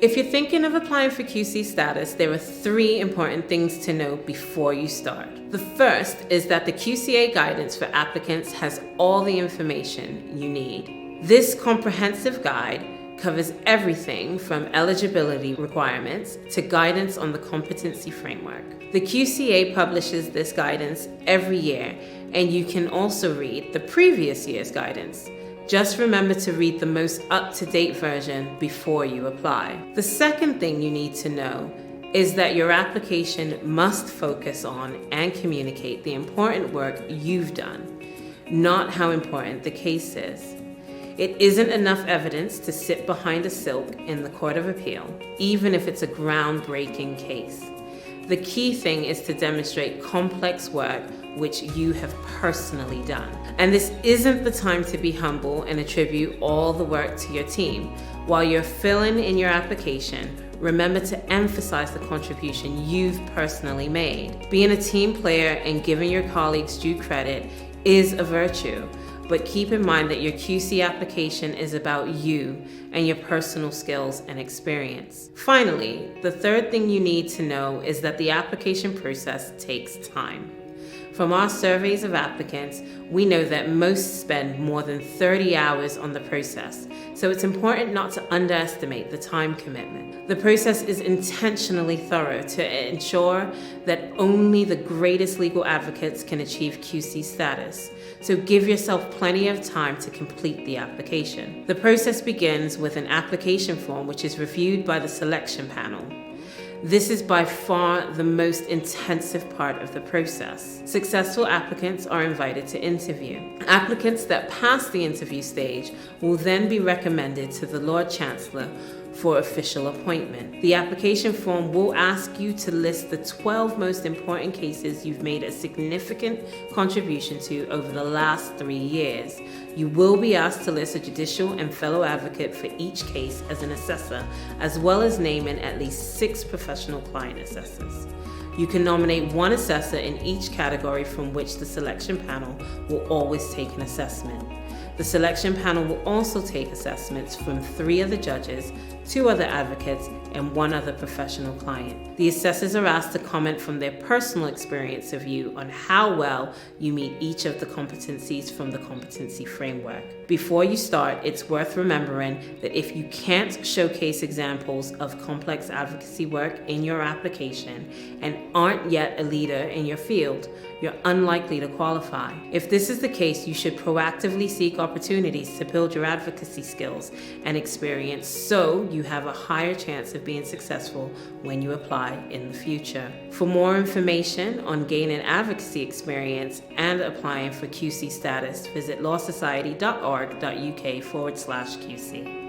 If you're thinking of applying for QC status, there are 3 important things to know before you start. The first is that the QCA Guidance for Applicants has all the information you need. This comprehensive guide covers everything from eligibility requirements to guidance on the competency framework. The QCA publishes this guidance every year, and you can also read the previous year's guidance. Just remember to read the most up-to-date version before you apply. The second thing you need to know is that your application must focus on and communicate the important work you've done, not how important the case is. It isn't enough evidence to sit behind a silk in the Court of Appeal, even if it's a groundbreaking case. The key thing is to demonstrate complex work which you have personally done. And this isn't the time to be humble and attribute all the work to your team. While you're filling in your application, remember to emphasize the contribution you've personally made. Being a team player and giving your colleagues due credit is a virtue, but keep in mind that your QC application is about you and your personal skills and experience. Finally, the third thing you need to know is that the application process takes time. From our surveys of applicants, we know that most spend more than 30 hours on the process, so it's important not to underestimate the time commitment. The process is intentionally thorough to ensure that only the greatest legal advocates can achieve QC status, so give yourself plenty of time to complete the application. The process begins with an application form which is reviewed by the selection panel. This is by far the most intensive part of the process. Successful applicants are invited to interview. Applicants that pass the interview stage will then be recommended to the Lord Chancellor for official appointment. The application form will ask you to list the 12 most important cases you've made a significant contribution to over the last 3 years. You will be asked to list a judicial and fellow advocate for each case as an assessor, as well as naming at least 6 professional client assessors. You can nominate 1 assessor in each category from which the selection panel will always take an assessment. The selection panel will also take assessments from 3 other judges, 2 other advocates, and 1 other professional client. The assessors are asked to comment from their personal experience of you on how well you meet each of the competencies from the competency framework. Before you start, it's worth remembering that if you can't showcase examples of complex advocacy work in your application and aren't yet a leader in your field, you're unlikely to qualify. If this is the case, you should proactively seek opportunities to build your advocacy skills and experience so you have a higher chance of being successful when you apply in the future. For more information on gaining advocacy experience and applying for QC status, visit lawsociety.org.uk/QC.